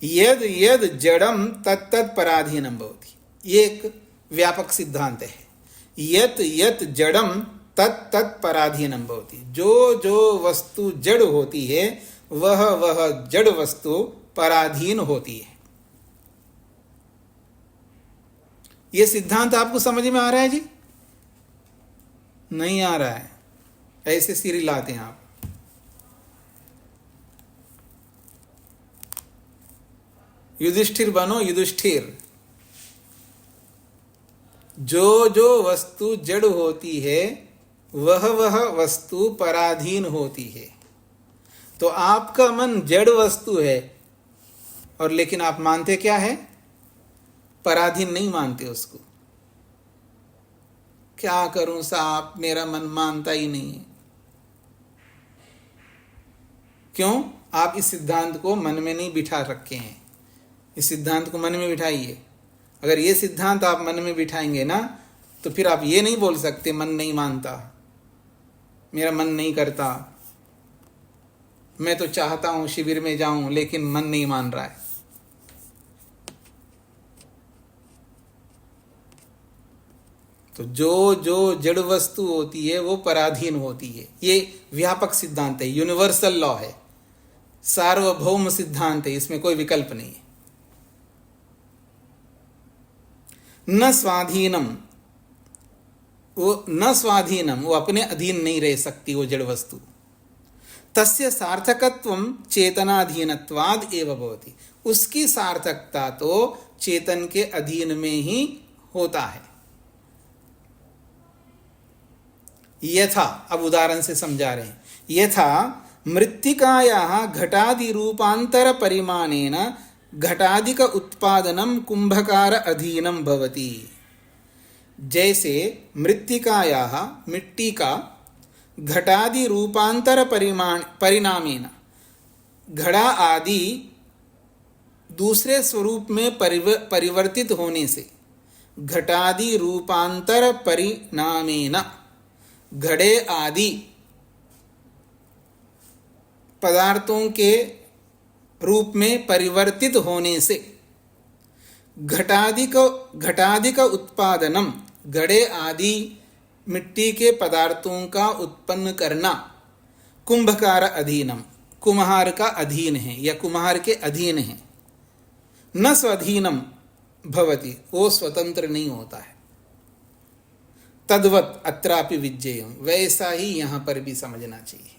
यद यद जड़म तत्तत् पराधीनम भवति, ये एक व्यापक सिद्धांत है। यत यत जड़म तत्तत् पराधीनम भवति। जो जो वस्तु जड़ होती है वह वह जड़ वस्तु पराधीन होती है। ये सिद्धांत आपको समझ में आ रहा है जी? नहीं आ रहा है? ऐसे सिर हिलाते हैं आप। युधिष्ठिर बनो, युधिष्ठिर। जो जो वस्तु जड़ होती है वह वह वस्तु पराधीन होती है। तो आपका मन जड़ वस्तु है, और लेकिन आप मानते क्या है? पराधीन नहीं मानते उसको। क्या करूं साहब, मेरा मन मानता ही नहीं है। क्यों? आप इस सिद्धांत को मन में नहीं बिठा रखे हैं। इस सिद्धांत को मन में बिठाइए। अगर ये सिद्धांत आप मन में बिठाएंगे ना, तो फिर आप ये नहीं बोल सकते मन नहीं मानता, मेरा मन नहीं करता, मैं तो चाहता हूं शिविर में जाऊं लेकिन मन नहीं मान रहा है। तो जो जो जड़ वस्तु होती है वो पराधीन होती है। ये व्यापक सिद्धांत है, यूनिवर्सल लॉ है, सार्वभौम सिद्धांत है, इसमें कोई विकल्प नहीं है। न स्वाधीनम, वो अपने अधीन नहीं रह सकती वो जड़ वस्तु। तस्य सार्थकत्वम चेतनाधीनत्वाद एव भवति। उसकी सार्थकता तो चेतन के अधीन में ही होता है। यथा, अब उदाहरण से समझा रहे हैं। यथा मृत्तिकायाः घटादि रूपांतर परिमाणेन घटादिक उत्पादनम कुंभकार अधीनम भवति। जैसे मृत्तिकायाः, मिट्टी का, घटादि रूपांतर परिणामेन, घड़ा आदि दूसरे स्वरूप में परिवर्तित होने से, घटादि रूपांतर परिणामेन, घड़े आदि पदार्थों के रूप में परिवर्तित होने से घटादि का उत्पादनम, घड़े आदि मिट्टी के पदार्थों का उत्पन्न करना, कुंभकार अधीनम, कुम्हार का अधीन है या कुम्हार के अधीन है। न स्वाधीनम भवति, वो स्वतंत्र नहीं होता है। तद्वत अत्रापि विज्ञेयम, वैसा ही यहां पर भी समझना चाहिए।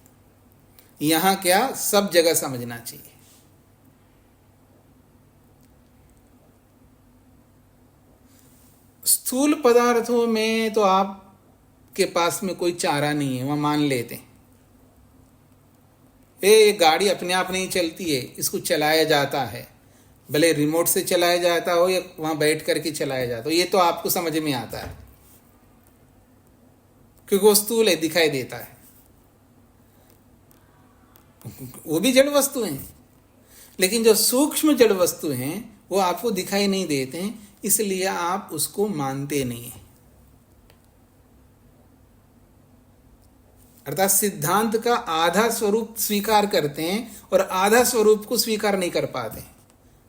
यहां क्या, सब जगह समझना चाहिए। स्थूल पदार्थों में तो आपके पास में कोई चारा नहीं है, वह मान लेते हैं। ये गाड़ी अपने आप नहीं चलती है, इसको चलाया जाता है, भले रिमोट से चलाया जाता हो या वहां बैठ करके चलाया जाता हो, ये तो आपको समझ में आता है क्योंकि वो स्थूल है, दिखाई देता है। वो भी जड़ वस्तु हैं, लेकिन जो सूक्ष्म जड़ वस्तु हैं वो आपको दिखाई नहीं देते हैं, इसलिए आप उसको मानते नहीं हैं। अर्थात सिद्धांत का आधा स्वरूप स्वीकार करते हैं और आधा स्वरूप को स्वीकार नहीं कर पाते।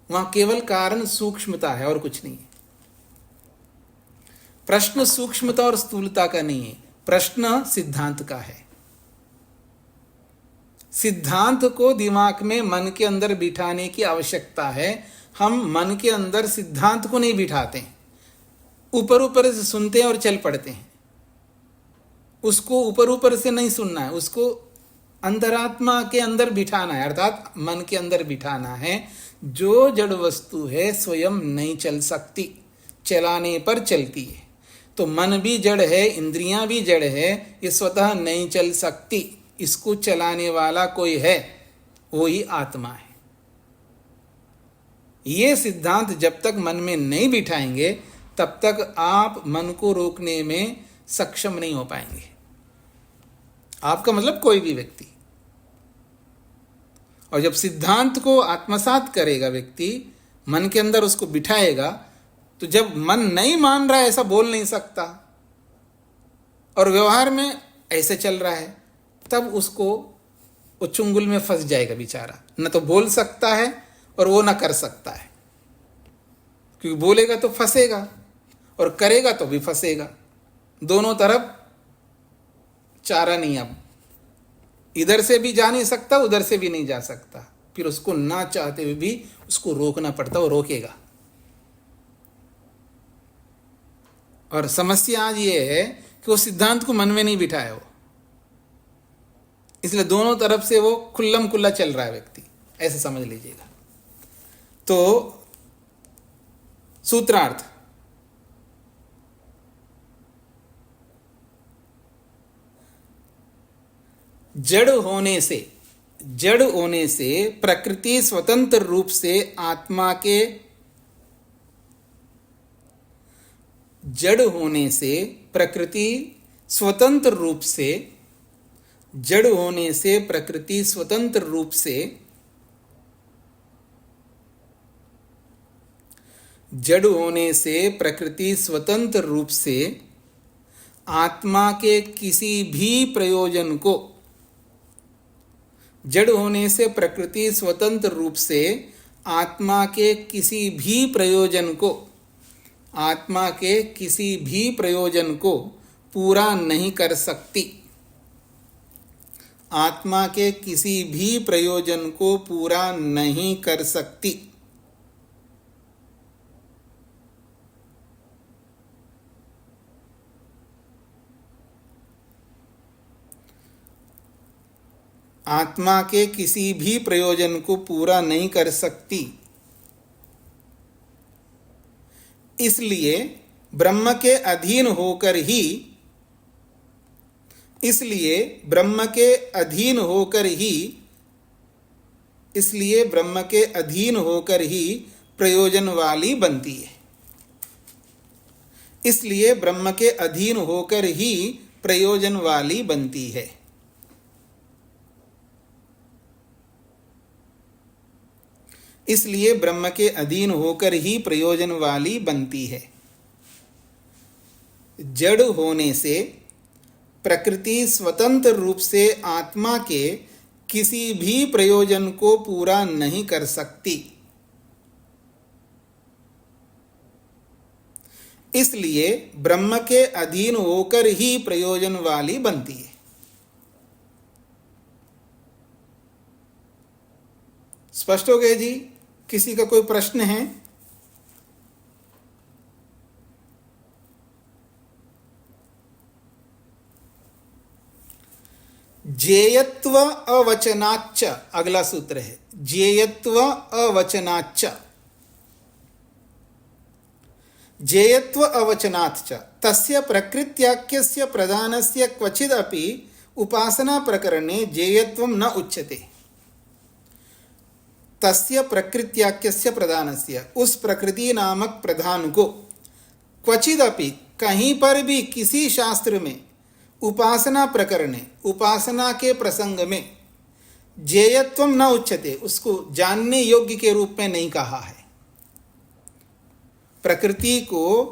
वहां केवल कारण सूक्ष्मता है और कुछ नहीं है। प्रश्न सूक्ष्मता और स्थूलता का नहीं है, प्रश्न सिद्धांत का है। सिद्धांत को दिमाग में, मन के अंदर बिठाने की आवश्यकता है। हम मन के अंदर सिद्धांत को नहीं बिठाते हैं, ऊपर ऊपर से सुनते हैं और चल पड़ते हैं। उसको ऊपर ऊपर से नहीं सुनना है, उसको अंतरात्मा के अंदर बिठाना है, अर्थात मन के अंदर बिठाना है। जो जड़ वस्तु है स्वयं नहीं चल सकती, चलाने पर चलती है। तो मन भी जड़ है, इंद्रियां भी जड़ है, ये स्वतः नहीं चल सकती। इसको चलाने वाला कोई है, वो ही आत्मा है। ये सिद्धांत जब तक मन में नहीं बिठाएंगे तब तक आप मन को रोकने में सक्षम नहीं हो पाएंगे। आपका मतलब कोई भी व्यक्ति। और जब सिद्धांत को आत्मसात करेगा व्यक्ति, मन के अंदर उसको बिठाएगा, तो जब मन नहीं मान रहा है ऐसा बोल नहीं सकता और व्यवहार में ऐसे चल रहा है, तब उसको वो चुंगल में फंस जाएगा बेचारा। न तो बोल सकता है और वो ना कर सकता है, क्योंकि बोलेगा तो फंसेगा और करेगा तो भी फंसेगा। दोनों तरफ चारा नहीं। अब इधर से भी जा नहीं सकता, उधर से भी नहीं जा सकता, फिर उसको ना चाहते हुए भी उसको रोकना पड़ता, वो रोकेगा। और समस्या आज ये है कि वो सिद्धांत को मन में नहीं बिठाया वो, इसलिए दोनों तरफ से वो खुल्लम खुल्ला चल रहा है व्यक्ति, ऐसे समझ लीजिएगा। तो सूत्रार्थ, जड़ होने से प्रकृति स्वतंत्र रूप से आत्मा के, जड़ होने से प्रकृति स्वतंत्र रूप से, जड़ होने से प्रकृति स्वतंत्र रूप से, जड़ होने से प्रकृति स्वतंत्र रूप से आत्मा के किसी भी प्रयोजन को, जड़ होने से प्रकृति स्वतंत्र रूप से आत्मा के किसी भी प्रयोजन को, आत्मा के किसी भी प्रयोजन को पूरा नहीं कर सकती। आत्मा के किसी भी प्रयोजन को पूरा नहीं कर सकती। आत्मा के किसी भी प्रयोजन को पूरा नहीं कर सकती। इसलिए ब्रह्म के अधीन होकर ही, इसलिए ब्रह्म के अधीन होकर ही, इसलिए ब्रह्म के अधीन होकर ही प्रयोजन वाली बनती है। इसलिए ब्रह्म के अधीन होकर ही प्रयोजन वाली बनती है। इसलिए ब्रह्म के अधीन होकर ही प्रयोजन वाली बनती है। जड़ होने से प्रकृति स्वतंत्र रूप से आत्मा के किसी भी प्रयोजन को पूरा नहीं कर सकती, इसलिए ब्रह्म के अधीन होकर ही प्रयोजन वाली बनती है। स्पष्ट हो गया जी? किसी का कोई प्रश्न है? ज्ञेयत्व अवचनाच्च अगला सूत्र है। ज्ञेयत्व अवचनाच्च, ज्ञेयत्व अवचनाच्च तस्य प्रकृत्याख्यस्य प्रधानस्य क्वचिदपि उपासना प्रकरणे ज्ञेयत्वं न उच्यते। तस्य प्रकृत्याख्यस्य प्रधानस्य, उस प्रकृति नामक प्रधान को, क्वचिदपि कहीं पर भी किसी शास्त्र में, उपासना प्रकरणे उपासना के प्रसंग में, ज्ञेयत्वम न उच्यते, उसको जानने योग्य के रूप में नहीं कहा है। प्रकृति को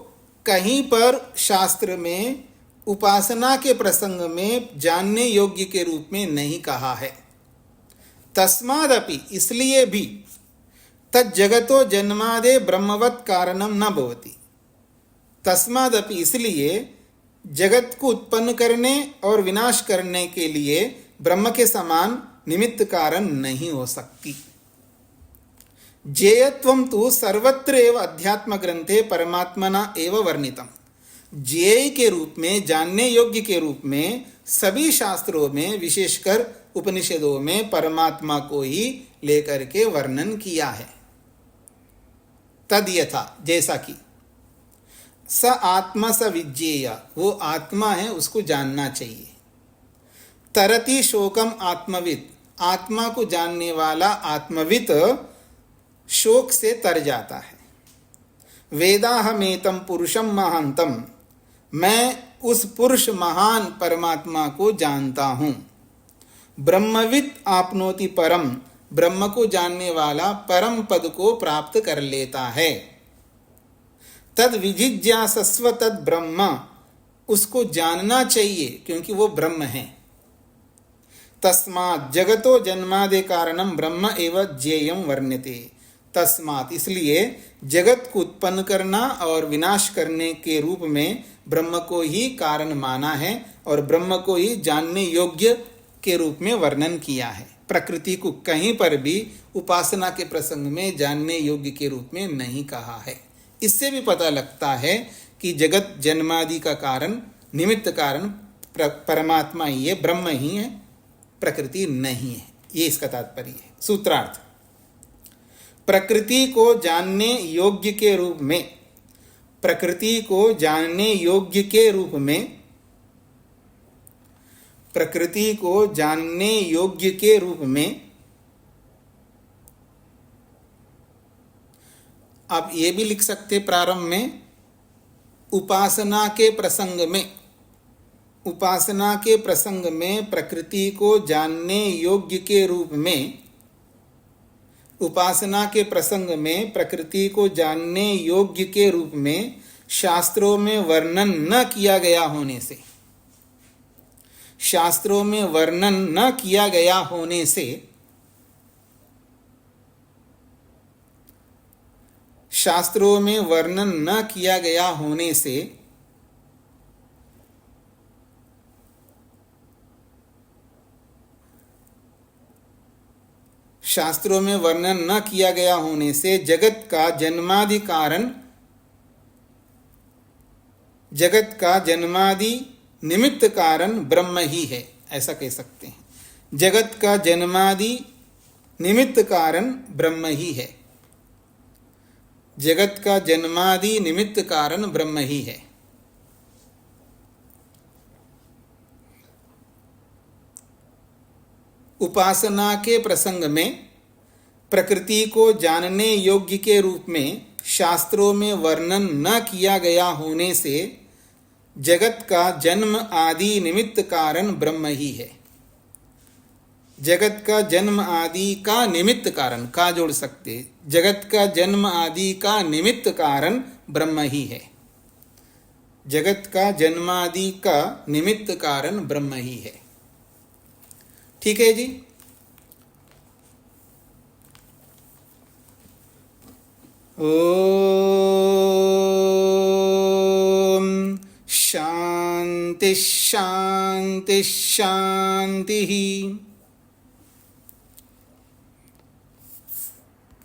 कहीं पर शास्त्र में उपासना के प्रसंग में जानने योग्य के रूप में नहीं कहा है। तस्मादपि, इसलिए भी, तज्जगतो जन्मादे ब्रह्मवत् कारणम न भवति। तस्मादपि, इसलिए जगत को उत्पन्न करने और विनाश करने के लिए ब्रह्म के समान निमित्त कारण नहीं हो सकती। ज्ञेयत्वं तु सर्वत्र एव अध्यात्म ग्रंथे परमात्मना एव वर्णितम। ज्ञेय के रूप में, जानने योग्य के रूप में सभी शास्त्रों में, विशेषकर उपनिषदों में परमात्मा को ही लेकर के वर्णन किया है। तद यथा, जैसा कि, स आत्मा स विज्ञेय, वो आत्मा है, उसको जानना चाहिए। तरति शोकम आत्मविद, आत्मा को जानने वाला आत्मविद शोक से तर जाता है। वेदाहमेतम पुरुषम महांतम, मैं उस पुरुष महान परमात्मा को जानता हूँ। ब्रह्मविद आपनोति परम, ब्रह्म को जानने वाला परम पद को प्राप्त कर लेता है। तद विजिज्ञासस्व तद ब्रह्म, उसको जानना चाहिए क्योंकि वो ब्रह्म है। तस्मात् जगतो जन्मादि कारणम ब्रह्म एव ज्ञेयं वर्ण्यते। तस्मात्, इसलिए जगत को उत्पन्न करना और विनाश करने के रूप में ब्रह्म को ही कारण माना है और ब्रह्म को ही जानने योग्य के रूप में वर्णन किया है। प्रकृति को कहीं पर भी उपासना के प्रसंग में जानने योग्य के रूप में नहीं कहा है। इससे भी पता लगता है कि जगत जन्मादि का कारण, निमित्त कारण परमात्मा ही है, ब्रह्म ही है, प्रकृति नहीं है। ये इसका तात्पर्य है। सूत्रार्थ, प्रकृति को जानने योग्य के रूप में, प्रकृति को जानने योग्य के रूप में, प्रकृति को जानने योग्य के रूप में, आप ये भी लिख सकते प्रारंभ में, उपासना के प्रसंग में, उपासना के प्रसंग में प्रकृति को जानने योग्य के रूप में, उपासना के प्रसंग में प्रकृति को जानने योग्य के रूप में शास्त्रों में वर्णन न किया गया होने से, शास्त्रों में वर्णन न किया गया होने से, शास्त्रों में वर्णन न किया गया होने से शास्त्रों में वर्णन न किया गया होने से जगत का जन्मादि कारण, जगत का जन्मादि निमित्त कारण ब्रह्म ही है, ऐसा कह सकते हैं। जगत का जन्मादि निमित्त कारण ब्रह्म ही है। जगत का जन्मादि निमित्त कारण ब्रह्म ही है। उपासना के प्रसंग में प्रकृति को जानने योग्य के रूप में शास्त्रों में वर्णन न किया गया होने से जगत का जन्म आदि निमित्त कारण ब्रह्म ही है। जगत का जन्म आदि का निमित्त कारण, का जोड़ सकते, जगत का जन्म आदि का निमित्त कारण ब्रह्म ही है। जगत का जन्मादि का निमित्त कारण ब्रह्म ही है। ठीक है जी। ओम शांति शांति शांति।